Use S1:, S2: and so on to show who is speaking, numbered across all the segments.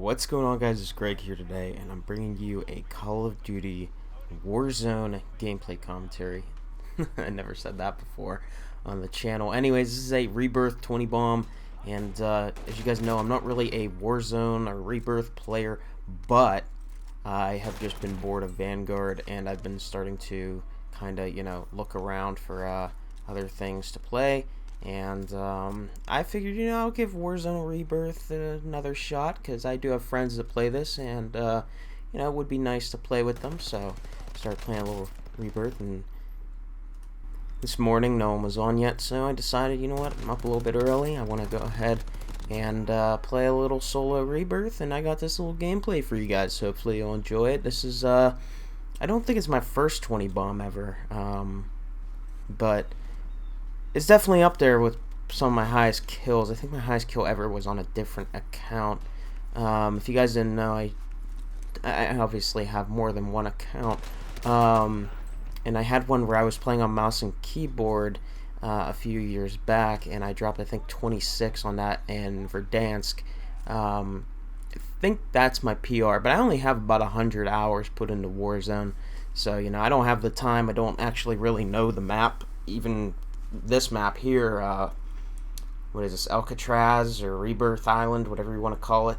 S1: What's going on, guys? It's Greg here today, and I'm bringing you a Call of Duty Warzone gameplay commentary. I never said that before on the channel. Anyways, this is a Rebirth 20 bomb, and as you guys know, I'm not really a Warzone or Rebirth player, but I have just been bored of Vanguard, and I've been starting to kind of, look around for other things to play. And I figured, I'll give Warzone Rebirth another shot, because I do have friends that play this, and it would be nice to play with them. So I started playing a little Rebirth, and this morning no one was on yet, so I decided, you know what, I'm up a little bit early, I want to go ahead and play a little solo Rebirth, and I got this little gameplay for you guys, so hopefully you'll enjoy it. This is, I don't think it's my first 20 bomb ever, but it's definitely up there with some of my highest kills. I think my highest kill ever was on a different account. If you guys didn't know, I obviously have more than one account. And I had one where I was playing on mouse and keyboard a few years back, and I dropped, I think, 26 on that in Verdansk. I think that's my PR, but I only have about 100 hours put into Warzone. So, I don't have the time. I don't actually really know the map, even this map here. What is this, Alcatraz or Rebirth Island, whatever you want to call it.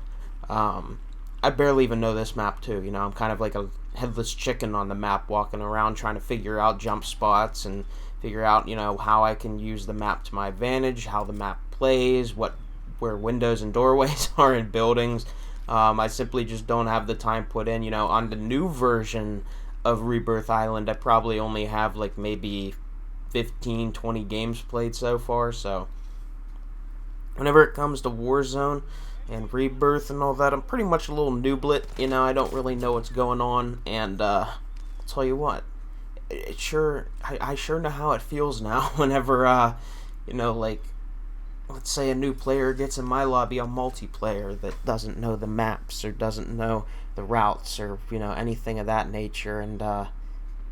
S1: I barely even know this map too. I'm kind of like a headless chicken on the map, walking around trying to figure out jump spots and figure out how I can use the map to my advantage, how the map plays, where windows and doorways are in buildings. I simply just don't have the time put in. On the new version of Rebirth Island, I probably only have like maybe 15-20 games played so far. So whenever it comes to Warzone and Rebirth and all that, I'm pretty much a little nooblet. I don't really know what's going on, and I'll tell you what, I sure know how it feels now whenever like, let's say a new player gets in my lobby on multiplayer that doesn't know the maps or doesn't know the routes or anything of that nature, and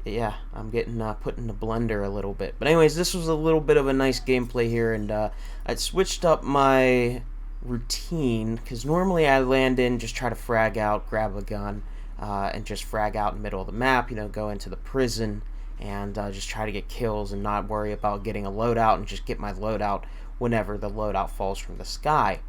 S1: yeah, I'm getting put in the blender a little bit. But anyways, this was a little bit of a nice gameplay here, and I switched up my routine, because normally I land in, just try to frag out, grab a gun, and just frag out in the middle of the map, go into the prison, and just try to get kills and not worry about getting a loadout, and just get my loadout whenever the loadout falls from the sky.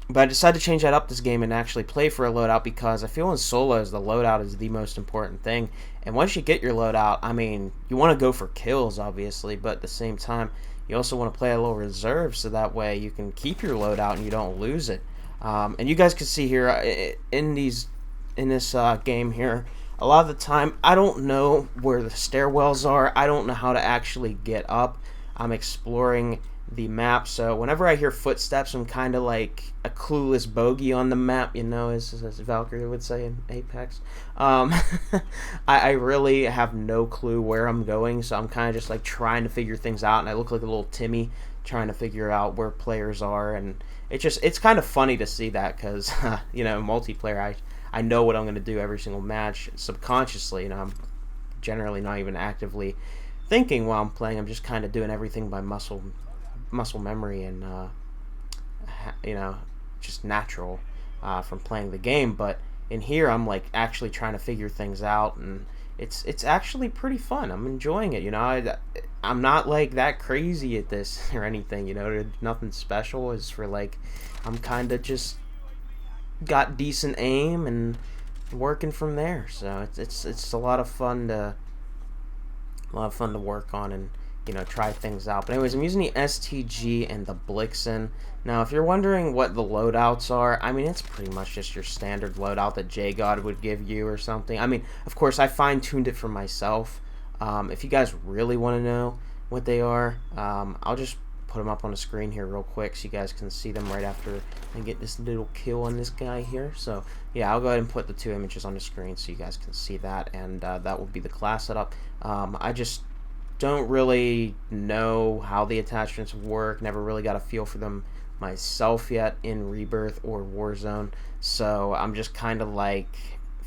S1: But I decided to change that up this game and actually play for a loadout, because I feel in solos the loadout is the most important thing. And once you get your loadout, I mean, you want to go for kills, obviously, but at the same time, you also want to play a little reserve, so that way you can keep your loadout and you don't lose it. And you guys can see here in this game here, a lot of the time I don't know where the stairwells are. I don't know how to actually get up. I'm exploring the map, so whenever I hear footsteps, I'm kind of like a clueless bogey on the map, as Valkyrie would say in Apex. I really have no clue where I'm going, so I'm kind of just like trying to figure things out, and I look like a little Timmy trying to figure out where players are, and it's kind of funny to see that, because multiplayer, I know what I'm going to do every single match subconsciously. I'm generally not even actively thinking while I'm playing. I'm just kind of doing everything by muscle memory and just natural from playing the game. But in here, I'm like actually trying to figure things out, and it's actually pretty fun. I'm enjoying it. I'm not like that crazy at this or anything. Nothing special. Is for like, I'm kind of just got decent aim and working from there. So it's a lot of fun to work on and try things out. But anyways, I'm using the STG and the Blixen. Now, if you're wondering what the loadouts are, I mean, it's pretty much just your standard loadout that JGod would give you or something. I mean, of course, I fine-tuned it for myself. If you guys really want to know what they are, I'll just put them up on the screen here real quick so you guys can see them right after I get this little kill on this guy here. So, yeah, I'll go ahead and put the two images on the screen so you guys can see that, and that will be the class setup. I just don't really know how the attachments work, never really got a feel for them myself yet in Rebirth or Warzone, so I'm just kind of like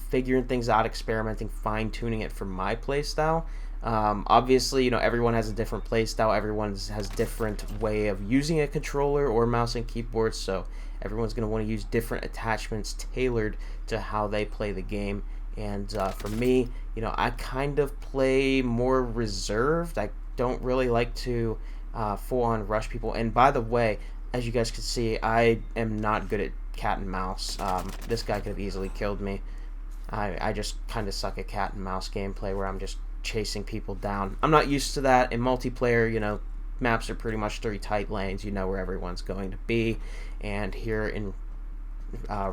S1: figuring things out, experimenting, fine-tuning it for my playstyle. Obviously, everyone has a different play style. Everyone has different way of using a controller or mouse and keyboard, so everyone's going to want to use different attachments tailored to how they play the game. And for me, I kind of play more reserved. I don't really like to full-on rush people. And by the way, as you guys can see, I am not good at cat and mouse. This guy could have easily killed me. I just kind of suck at cat and mouse gameplay where I'm just chasing people down. I'm not used to that. In multiplayer, maps are pretty much 3 tight lanes. You know where everyone's going to be. And here in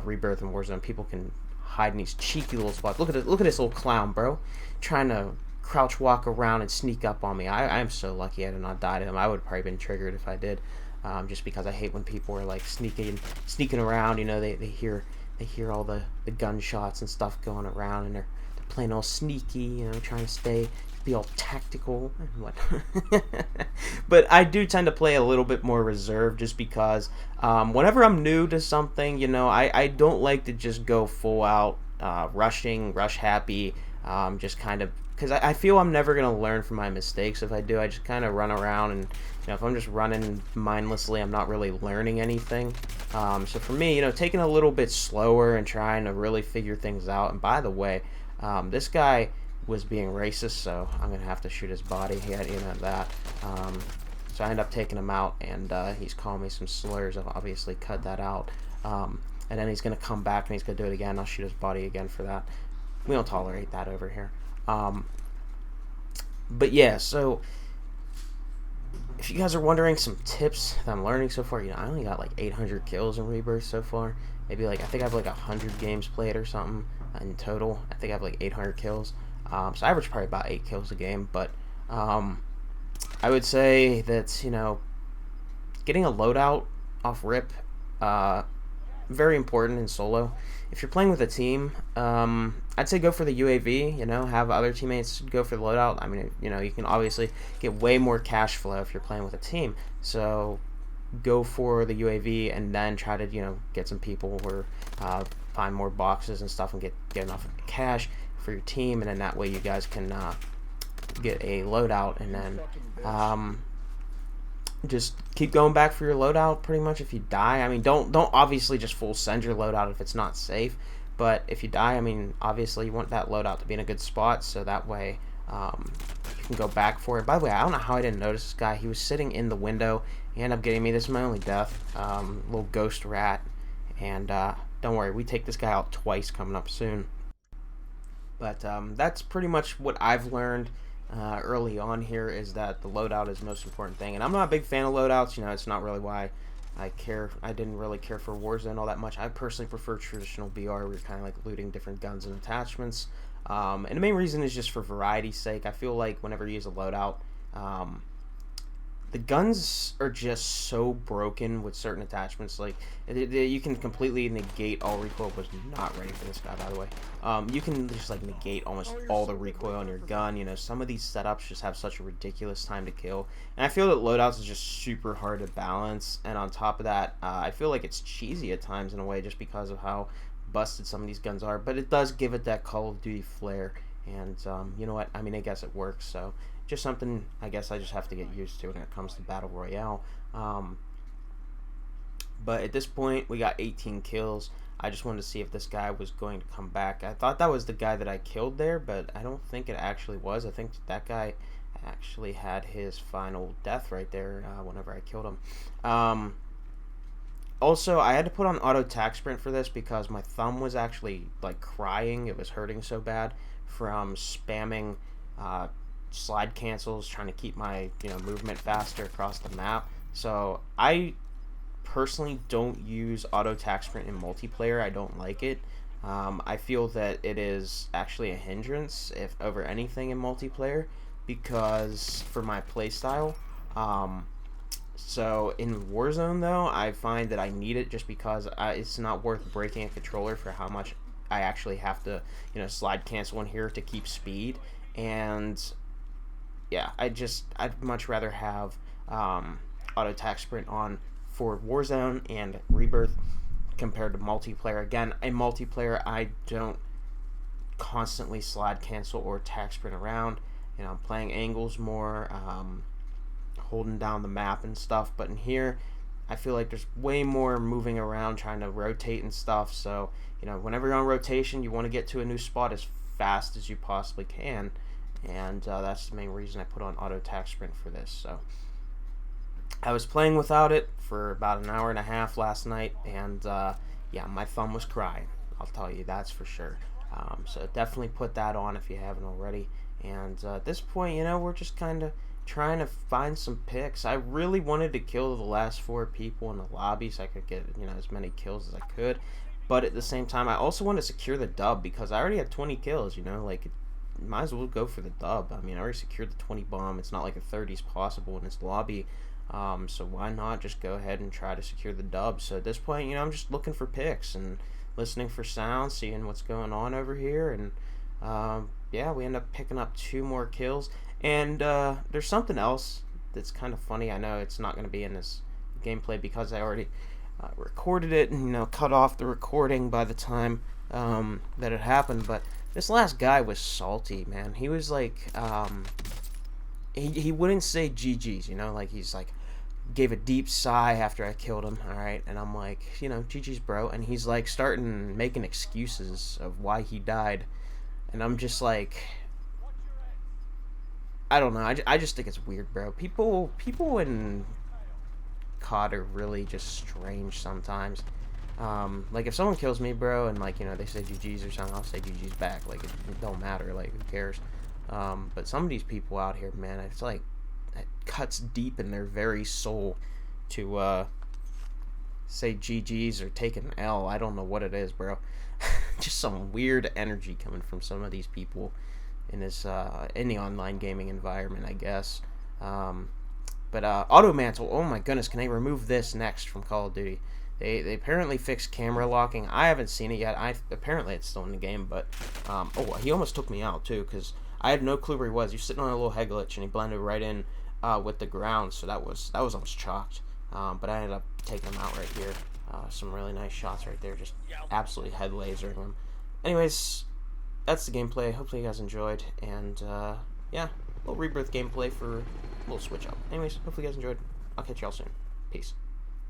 S1: Rebirth and Warzone, people can hide in these cheeky little spots. Look at this little clown, bro, trying to crouch walk around and sneak up on me. I'm so lucky I did not die to him. I would have probably been triggered if I did, just because I hate when people are like sneaking around. They hear all the gunshots and stuff going around, and they're playing all sneaky, trying to be all tactical and what. But I do tend to play a little bit more reserved, just because whenever I'm new to something, I don't like to just go full out rush happy, just kind of, because I feel I'm never going to learn from my mistakes. If I do, I just kind of run around, and if I'm just running mindlessly, I'm not really learning anything. So for me, taking a little bit slower and trying to really figure things out. And by the way, this guy was being racist, so I'm going to have to shoot his body. He had that. So I end up taking him out, and he's calling me some slurs. I've obviously cut that out. And then he's going to come back, and he's going to do it again. I'll shoot his body again for that. We don't tolerate that over here. But yeah, so if you guys are wondering some tips that I'm learning so far, I only got like 800 kills in Rebirth so far. Maybe I think I have like 100 games played or something in total. I think I have like 800 kills. So I average probably about 8 kills a game. But I would say that, getting a loadout off rip, very important in solo. If you're playing with a team, I'd say go for the UAV, have other teammates go for the loadout. I mean, you can obviously get way more cash flow if you're playing with a team. So go for the UAV and then try to, get some people or find more boxes and stuff and get enough cash for your team. And then that way you guys can get a loadout, and then just keep going back for your loadout pretty much. If you die, I mean, don't obviously just full send your loadout if it's not safe, but if you die, I mean, obviously you want that loadout to be in a good spot, so that way you can go back for it. By the way, I don't know how I didn't notice this guy. He was sitting in the window. He ended up getting me. This is my only death. Little ghost rat. And don't worry, we take this guy out twice coming up soon. But that's pretty much what I've learned early on here, is that the loadout is the most important thing. And I'm not a big fan of loadouts. It's not really why I didn't really care for Warzone all that much. I personally prefer traditional BR, where you're kind of like looting different guns and attachments. And the main reason is just for variety's sake. I feel like whenever you use a loadout, the guns are just so broken with certain attachments. Like, you can completely negate all recoil. Was not ready for this guy, by the way. You can just like negate almost all the recoil on your gun. Some of these setups just have such a ridiculous time to kill, and I feel that loadouts is just super hard to balance. And on top of that, I feel like it's cheesy at times in a way, just because of how busted some of these guns are. But it does give it that Call of Duty flair, and you know what? I mean, I guess it works. So just something I guess I just have to get used to when it comes to Battle Royale. But at this point, we got 18 kills. I just wanted to see if this guy was going to come back. I thought that was the guy that I killed there, but I don't think it actually was. I think that guy actually had his final death right there whenever I killed him. Also, I had to put on auto tac sprint for this because my thumb was actually like crying. It was hurting so bad from spamming slide cancels, trying to keep my movement faster across the map. So I personally don't use auto tac sprint in multiplayer. I don't like it. I feel that it is actually a hindrance over anything in multiplayer, because for my playstyle. So in Warzone though, I find that I need it just because it's not worth breaking a controller for how much I actually have to slide cancel in here to keep speed. And yeah, I'd much rather have auto tac sprint on for Warzone and Rebirth compared to multiplayer. Again, in multiplayer, I don't constantly slide cancel or tac sprint around, You know, I'm playing angles more, holding down the map and stuff. But in here, I feel like there's way more moving around, trying to rotate and stuff. So, you know, whenever you're on rotation, you want to get to a new spot as fast as you possibly can. And that's the main reason I put on auto attack sprint for this. So I was playing without it for about an hour and a half last night, and yeah, my thumb was crying. I'll tell you, that's for sure. So definitely put that on if you haven't already. And at this point, you know, we're just kind of trying to find some picks. I really wanted to kill the last 4 people in the lobby so I could get, you know, as many kills as I could. But at the same time, I also want to secure the dub because I already had 20 kills, you know, like, might as well go for the dub. I mean, I already secured the 20 bomb. It's not like a 30 is possible in this lobby. So why not just go ahead and try to secure the dub? So at this point, you know, I'm just looking for picks and listening for sounds, seeing what's going on over here. And yeah, we end up picking up 2 more kills. And there's something else that's kind of funny. I know it's not going to be in this gameplay because I already recorded it and, you know, cut off the recording by the time that it happened. But this last guy was salty, man. He was like, he wouldn't say GG's, you know, like he's like, gave a deep sigh after I killed him, alright, and I'm like, you know, GG's, bro, and he's like starting making excuses of why he died, and I'm just like, I don't know, I just think it's weird, bro. People in COD are really just strange sometimes. Like if someone kills me, bro, and like, you know, they say GG's or something, I'll say GG's back. Like it don't matter, like who cares? But some of these people out here, man, it's like it cuts deep in their very soul to say GG's or take an L. I don't know what it is, bro. Just some weird energy coming from some of these people in this in the online gaming environment, I guess. But auto mantle, oh my goodness, can they remove this next from Call of Duty? They apparently fixed camera locking. I haven't seen it yet. Apparently it's still in the game, but oh, he almost took me out too because I had no clue where he was. He was sitting on a little head glitch and he blended right in with the ground, so that was almost chalked. But I ended up taking him out right here. Some really nice shots right there, just absolutely head lasering him. Anyways, that's the gameplay. Hopefully you guys enjoyed, and yeah, a little Rebirth gameplay for a little switch up. Anyways, hopefully you guys enjoyed. I'll catch y'all soon. Peace.